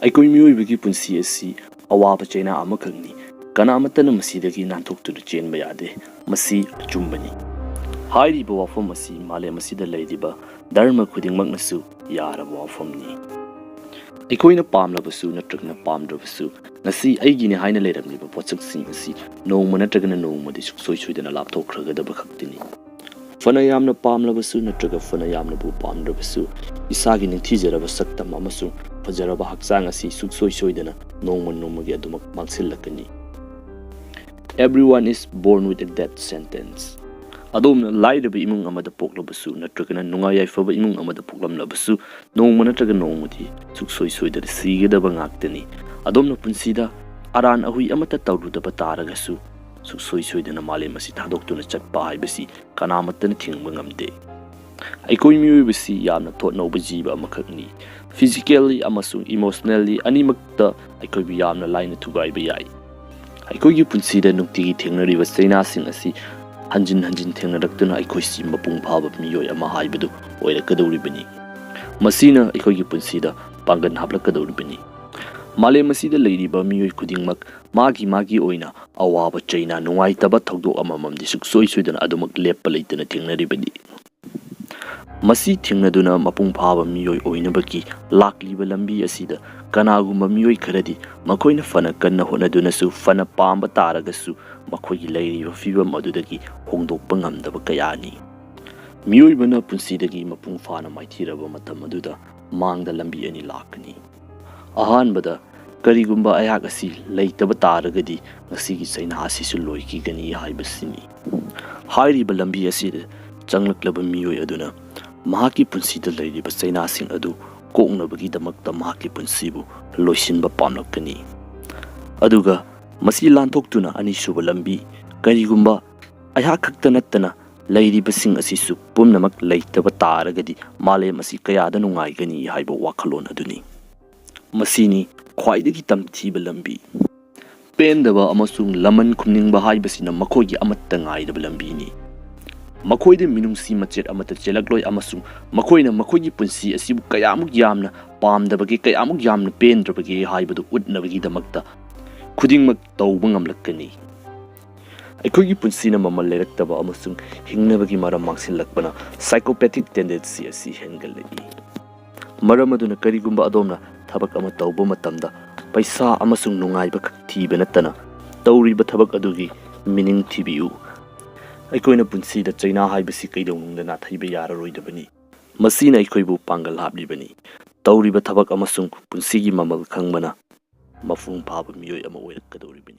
ꯑꯩꯈꯣꯏ ꯃꯤꯑꯣꯏꯕꯒꯤ ꯄꯨꯟꯁꯤ ꯑꯁꯤ ꯑꯋꯥꯕ ꯆꯩꯅꯥ ꯑꯃꯈꯛꯅꯤ, ꯀꯅꯥꯃꯠꯇꯅ ꯃꯁꯤꯗꯒꯤ ꯅꯥꯟꯊꯣꯛꯇꯨꯅ ꯆꯦꯟꯕ ꯌꯥꯗꯦ, ꯃꯁꯤ ꯑꯆꯨꯝꯕꯅꯤ꯫ ꯍꯥꯏꯔꯤꯕ ꯋꯥꯐꯝ ꯑꯁꯤ ꯃꯥꯂꯦꯝ ꯑꯁꯤꯗ ꯂꯩꯔꯤꯕ ꯙꯔꯃ ꯈꯨꯗꯤꯡꯃꯛꯅꯁꯨ ꯌꯥꯔꯕ ꯋꯥꯐꯝꯅꯤ꯫ ꯑꯩꯈꯣꯏꯅ ꯄꯥꯝꯂꯕꯁꯨ ꯅꯠꯇ꯭ꯔꯒꯅ ꯄꯥꯝꯗ꯭ꯔꯕꯁꯨ ꯉꯁꯤ ꯑꯩꯒꯤꯅꯤ ꯍꯥꯏꯅ ꯂꯩꯔꯝꯂꯤꯕ ꯄꯣꯠꯁꯛꯁꯤꯡ ꯑꯁꯤ ꯅꯣꯡꯃ ꯅꯠꯇ꯭ꯔꯒꯅ ꯅꯣꯡꯃꯗꯤ ꯁꯨꯡꯁꯣꯏ ꯁꯣꯏꯗꯅ ꯂꯥꯞꯊꯣꯛꯈ꯭ꯔꯒꯗꯕ ꯈꯛꯇꯅꯤ꯫ ꯐꯅ ꯌꯥꯝꯅ ꯄꯥꯝꯂꯕꯁꯨ ꯅꯠꯇ꯭ꯔꯒ ꯐꯅ ꯌꯥꯝꯅꯕꯨ ꯄꯥꯝꯗ꯭ꯔꯕꯁꯨ ꯏꯁꯥꯒꯤ ꯅꯤꯡꯊꯤꯖꯔꯕ ꯁꯛꯇꯝ ꯑꯃꯁꯨꯡ ꯐꯖꯔꯕ ꯍꯛꯆꯥꯡ ꯑꯁꯤ ꯁꯨꯡꯁꯣꯏ ꯁꯣꯏꯗꯅ ꯅꯣꯡꯃ ꯅꯣꯡꯃꯒꯤ ꯑꯗꯨꯃꯛ ꯃꯥꯡꯁꯤꯜꯂꯛꯀꯅꯤ꯫ Everyone is born with a death sentence. ꯑꯗꯣꯝꯅ ꯂꯥꯏꯔꯕ ꯏꯃꯨꯡ ꯑꯃꯗ ꯄꯣꯛꯂꯕꯁꯨ ꯅꯠꯇ꯭ꯔꯒꯅ ꯅꯨꯡꯉꯥꯏ ꯌꯥꯏꯐꯕ ꯏꯃꯨꯡ ꯑꯃꯗ ꯄꯣꯛꯂꯝꯂꯕꯁꯨ ꯅꯣꯡꯃ ꯅꯠꯇ꯭ꯔꯒ ꯅꯣꯡꯃꯗꯤ ꯁꯨꯡꯁꯣꯏ ꯁꯣꯏꯗꯅ ꯁꯤꯒꯗꯕ ꯉꯥꯛꯇꯅꯤ꯫ ꯑꯗꯣꯝꯅ ꯄꯨꯟꯁꯤꯗ ꯑꯔꯥꯟ ꯑꯍꯨꯏ ꯑꯃꯠꯇ ꯇꯧꯔꯨꯗꯕ ꯇꯥꯔꯒꯁꯨ ꯁꯨꯡꯁꯣꯏ ꯁꯣꯏꯗꯅ ꯃꯥꯂꯦꯝ ꯑꯁꯤ ꯊꯥꯗꯣꯛꯇꯨꯅ ꯆꯠꯄ ꯍꯥꯏꯕꯁꯤ ꯀꯅꯥꯃꯠꯇꯅ ꯊꯤꯡꯕ ꯉꯝꯗꯦ꯫ ꯑꯩꯈꯣꯏ ꯃꯤꯑꯣꯏꯕꯁꯤ ꯌꯥꯝꯅ ꯊꯣꯠꯅꯧꯕ ꯖꯤꯕ ꯑꯃꯈꯛꯅꯤ꯫ ꯐꯤꯖꯤꯀꯦꯜꯂꯤ ꯑꯃꯁꯨꯡ ꯏꯃꯣꯁꯅꯦꯜꯂꯤ ꯑꯅꯤꯃꯛꯇ ꯑꯩꯈꯣꯏꯕꯨ ꯌꯥꯝꯅ ꯂꯥꯏꯅ ꯊꯨꯒꯥꯏꯕ ꯌꯥꯏ꯫ ꯑꯩꯈꯣꯏꯒꯤ ꯄꯨꯟꯁꯤꯗ ꯅꯨꯡꯇꯤꯒꯤ ꯊꯦꯡꯅꯔꯤꯕ ꯆꯩꯅꯥꯁꯤꯡ ꯑꯁꯤ ꯍꯟꯖꯤꯟ ꯍꯟꯖꯤꯟ ꯊꯦꯡꯅꯔꯛꯇꯨꯅ ꯑꯩꯈꯣꯏꯁꯤ ꯃꯄꯨꯡ ꯐꯥꯕ ꯃꯤꯑꯣꯏ ꯑꯃ ꯍꯥꯏꯕꯗꯨ ꯑꯣꯏꯔꯛꯀꯗꯧꯔꯤꯕꯅꯤ꯫ ꯃꯁꯤꯅ ꯑꯩꯈꯣꯏꯒꯤ ꯄꯨꯟꯁꯤꯗ ꯄꯥꯡꯒꯜ ꯍꯥꯞꯂꯛꯀꯗꯧꯔꯤꯕꯅꯤ꯫ ꯃꯥꯂꯦꯝ ꯑꯁꯤꯗ ꯂꯩꯔꯤꯕ ꯃꯤꯑꯣꯏ ꯈꯨꯗꯤꯡꯃꯛ ꯃꯥꯒꯤ ꯑꯣꯏꯅ ꯑꯋꯥꯕ ꯆꯩꯅꯥ ꯅꯨꯡꯉꯥꯏꯇꯕ ꯊꯧꯗꯣꯛ ꯑꯃꯃꯝꯗꯤ ꯁꯨꯡꯁꯣꯏ ꯁꯣꯏꯗꯅ ꯑꯗꯨꯃꯛ ꯂꯦꯞꯄ ꯂꯩꯇꯅ ꯊꯦꯡꯅꯔꯤꯕꯅꯤ꯫ ꯃꯁꯤ ꯊꯦꯡꯅꯗꯨꯅ ꯃꯄꯨꯡ ꯐꯥꯕ ꯃꯤꯑꯣꯏ ꯑꯣꯏꯅꯕꯒꯤ ꯂꯥꯛꯂꯤꯕ ꯂꯝꯕꯤ ꯑꯁꯤꯗ ꯀꯅꯥꯒꯨꯝꯕ ꯃꯤꯑꯣꯏ ꯈꯔꯗꯤ ꯃꯈꯣꯏꯅ ꯐꯅ ꯀꯟꯅ ꯍꯣꯠꯅꯗꯨꯅꯁꯨ ꯐꯅ ꯄꯥꯝꯕ ꯇꯥꯔꯒꯁꯨ ꯃꯈꯣꯏꯒꯤ ꯂꯩꯔꯤꯕ ꯐꯤꯕꯝ ꯑꯗꯨꯗꯒꯤ ꯍꯣꯡꯗꯣꯛꯄ ꯉꯝꯗꯕ ꯀꯌꯥꯅꯤ꯫ ꯃꯤꯑꯣꯏꯕꯅ ꯄꯨꯟꯁꯤꯗꯒꯤ ꯃꯄꯨꯡ ꯐꯥꯅ ꯃꯥꯏꯊꯤꯔꯕ ꯃꯇꯝ ꯑꯗꯨꯗ ꯃꯥꯡꯗ ꯂꯝꯕꯤ ꯑꯅꯤ ꯂꯥꯛꯀꯅꯤ꯫ ꯑꯍꯥꯟꯕꯗ, ꯀꯔꯤꯒꯨꯝꯕ ꯑꯩꯍꯥꯛ ꯑꯁꯤ ꯂꯩꯇꯕ ꯇꯥꯔꯒꯗꯤ ꯉꯁꯤꯒꯤ ꯆꯩꯅꯥ ꯑꯁꯤꯁꯨ ꯂꯣꯏꯈꯤꯒꯅꯤ ꯍꯥꯏꯕꯁꯤꯅꯤ꯫ ꯍꯥꯏꯔꯤꯕ ꯂꯝꯕꯤ ꯑꯁꯤꯗ ꯆꯪꯂꯛꯂꯕ ꯃꯤꯑꯣꯏ ꯑꯗꯨꯅ ꯃꯍꯥꯛꯀꯤ ꯄꯨꯟꯁꯤꯗ ꯂꯩꯔꯤꯕ ꯆꯩꯅꯥꯁꯤꯡ ꯑꯗꯨ ꯀꯣꯛꯅꯕꯒꯤꯗꯃꯛꯇ ꯃꯍꯥꯛꯀꯤ ꯄꯨꯟꯁꯤꯕꯨ ꯂꯣꯏꯁꯤꯟꯕ ꯄꯥꯝꯂꯛꯀꯅꯤ꯫ ꯑꯗꯨꯒ ꯃꯁꯤ ꯂꯥꯟꯊꯣꯛꯇꯨꯅ ꯑꯅꯤꯁꯨꯕ ꯂꯝꯕꯤ, ꯀꯔꯤꯒꯨꯝꯕ ꯑꯩꯍꯥꯛ ꯈꯛꯇ ꯅꯠꯇꯅ ꯂꯩꯔꯤꯕꯁꯤꯡ ꯑꯁꯤꯁꯨ ꯄꯨꯝꯅꯃꯛ ꯂꯩꯇꯕ ꯇꯥꯔꯒꯗꯤ ꯃꯥꯂꯦꯝ ꯑꯁꯤ ꯀꯌꯥꯗ ꯅꯨꯡꯉꯥꯏꯒꯅꯤ ꯍꯥꯏꯕ ꯋꯥꯈꯜꯂꯣꯟ ꯑꯗꯨꯅꯤ꯫ ꯃꯁꯤꯅꯤ ꯈ꯭ꯋꯥꯏꯗꯒꯤ ꯇꯝꯊꯤꯕ ꯂꯝꯕꯤ꯫ ꯄꯦꯟꯗꯕ ꯑꯃꯁꯨꯡ ꯂꯃꯟ ꯈꯨꯝꯅꯤꯡꯕ ꯍꯥꯏꯕꯁꯤꯅ ꯃꯈꯣꯏꯒꯤ ꯑꯃꯠꯇ ꯉꯥꯏꯔꯕ ꯂꯝꯕꯤꯅꯤ꯫ ꯃꯈꯣꯏꯗ ꯃꯤꯅꯨꯡꯁꯤ ꯃꯆꯦꯠ ꯑꯃꯠꯇ ꯆꯦꯜꯂꯛꯂꯣꯏ ꯑꯃꯁꯨꯡ ꯃꯈꯣꯏꯅ ꯃꯈꯣꯏꯒꯤ ꯄꯨꯟꯁꯤ ꯑꯁꯤꯕꯨ ꯀꯌꯥꯃꯨꯛ ꯌꯥꯝꯅ ꯄꯥꯝꯗꯕꯒꯦ, ꯀꯌꯥꯃꯨꯛ ꯌꯥꯝꯅ ꯄꯦꯟꯗ꯭ꯔꯕꯒꯦ ꯍꯥꯏꯕꯗꯨ ꯎꯠꯅꯕꯒꯤꯗꯃꯛꯇ ꯈꯨꯗꯤꯡꯃꯛ ꯇꯧꯕ ꯉꯝꯂꯛꯀꯅꯤ꯫ ꯑꯩꯈꯣꯏꯒꯤ ꯄꯨꯟꯁꯤꯅ ꯃꯃꯜ ꯂꯩꯔꯛꯇꯕ ꯑꯃꯁꯨꯡ ꯍꯤꯡꯅꯕꯒꯤ ꯃꯔꯝ ꯃꯥꯡꯁꯤꯜꯂꯛꯄꯅ ꯁꯥꯏꯀꯣꯄꯦꯊꯤꯛ ꯇꯦꯟꯗꯦꯟꯁꯤ ꯑꯁꯤ ꯍꯦꯟꯒꯠꯂꯛꯏ꯫ ꯃꯔꯝ ꯑꯗꯨꯅ ꯀꯔꯤꯒꯨꯝꯕ ꯑꯗꯣꯝꯅ ꯊꯕꯛ ꯑꯃ ꯇꯧꯕ ꯃꯇꯝꯗ ꯄꯩꯁꯥ ꯑꯃꯁꯨꯡ ꯅꯨꯡꯉꯥꯏꯕ ꯈꯛ ꯊꯤꯕ ꯅꯠꯇꯅ ꯇꯧꯔꯤꯕ ꯊꯕꯛ ꯑꯗꯨꯒꯤ ꯃꯤꯅꯤꯡ ꯊꯤꯕꯤꯌꯨ꯫ ꯑꯩꯈꯣꯏꯅ ꯄꯨꯟꯁꯤꯗ ꯆꯩꯅꯥ ꯍꯥꯏꯕꯁꯤ ꯀꯩꯗꯧꯅꯨꯡꯗ ꯅꯥꯊꯩꯕ ꯌꯥꯔꯔꯣꯏꯗꯕꯅꯤ꯫ ꯃꯁꯤꯅ ꯑꯩꯈꯣꯏꯕꯨ ꯄꯥꯡꯒꯜ ꯍꯥꯞꯂꯤꯕꯅꯤ꯫ ꯇꯧꯔꯤꯕ ꯊꯕꯛ ꯑꯃꯁꯨꯡ ꯄꯨꯟꯁꯤꯒꯤ ꯃꯃꯜ ꯈꯪꯕꯅ ꯃꯄꯨꯡ ꯐꯥꯕ ꯃꯤꯑꯣꯏ ꯑꯃ ꯑꯣꯏꯔꯛꯀꯗꯧꯔꯤꯕꯅꯤ꯫